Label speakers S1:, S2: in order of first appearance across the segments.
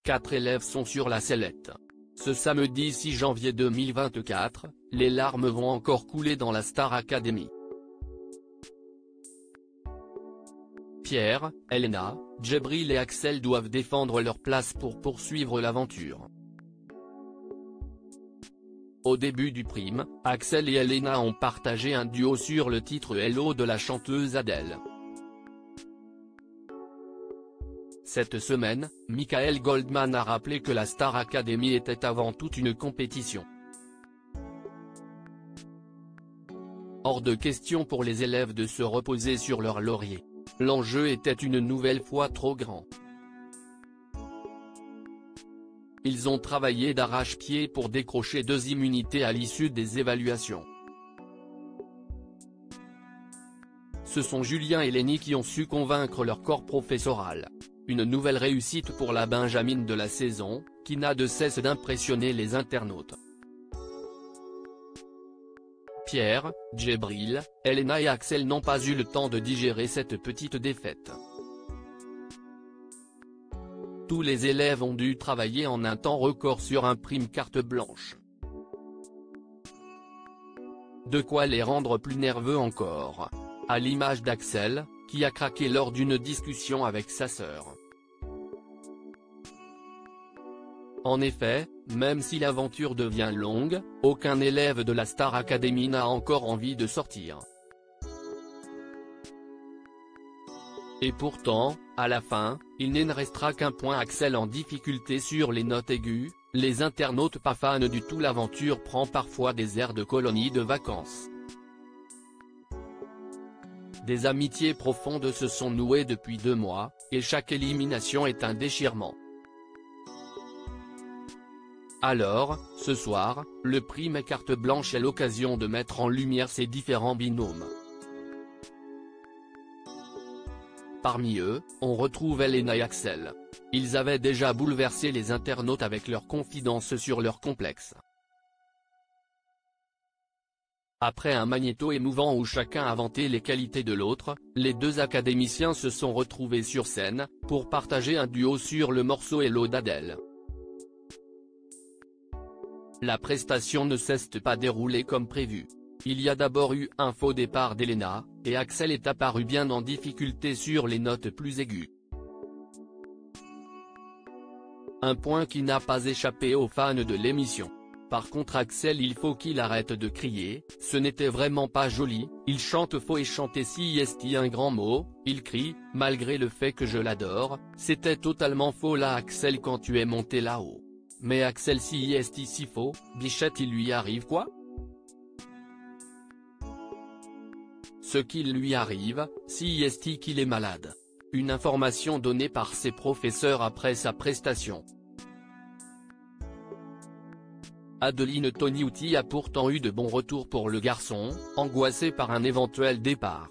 S1: 4 élèves sont sur la sellette. Ce samedi 6 janvier 2024, les larmes vont encore couler dans la Star Academy. Pierre, Elena, Djibril et Axel doivent défendre leur place pour poursuivre l'aventure. Au début du prime, Axel et Elena ont partagé un duo sur le titre Hello de la chanteuse Adele. Cette semaine, Michael Goldman a rappelé que la Star Academy était avant tout une compétition. Hors de question pour les élèves de se reposer sur leur laurier. L'enjeu était une nouvelle fois trop grand. Ils ont travaillé d'arrache-pied pour décrocher 2 immunités à l'issue des évaluations. Ce sont Julien et Lenny qui ont su convaincre leur corps professoral. Une nouvelle réussite pour la Benjamine de la saison, qui n'a de cesse d'impressionner les internautes. Pierre, Djibril, Elena et Axel n'ont pas eu le temps de digérer cette petite défaite. Tous les élèves ont dû travailler en un temps record sur un prime carte blanche. De quoi les rendre plus nerveux encore. À l'image d'Axel, qui a craqué lors d'une discussion avec sa sœur. En effet, même si l'aventure devient longue, aucun élève de la Star Academy n'a encore envie de sortir. Et pourtant, à la fin, il ne restera qu'un point. Axel en difficulté sur les notes aiguës, les internautes pas fans du tout. L'aventure prend parfois des airs de colonie de vacances. Des amitiés profondes se sont nouées depuis 2 mois, et chaque élimination est un déchirement. Alors, ce soir, le prime carte blanche est l'occasion de mettre en lumière ces différents binômes. Parmi eux, on retrouve Elena et Axel. Ils avaient déjà bouleversé les internautes avec leur confidence sur leur complexe. Après un magnéto émouvant où chacun a vanté les qualités de l'autre, les 2 académiciens se sont retrouvés sur scène, pour partager un duo sur le morceau Hello d'Adele. La prestation ne s'est pas déroulée comme prévu. Il y a d'abord eu un faux départ d'Elena, et Axel est apparu bien en difficulté sur les notes plus aiguës. Un point qui n'a pas échappé aux fans de l'émission. Par contre Axel, il faut qu'il arrête de crier, ce n'était vraiment pas joli. Il chante faux et chanter si est un grand mot, il crie, malgré le fait que je l'adore, c'était totalement faux là Axel quand tu es monté là-haut. Mais Axel si est si faux, bichette il lui arrive quoi? Ce qu'il lui arrive, si est qu'il est malade. Une information donnée par ses professeurs après sa prestation. Adeline Toniutti a pourtant eu de bons retours pour le garçon, angoissé par un éventuel départ.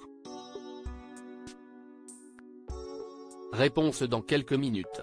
S1: Réponse dans quelques minutes.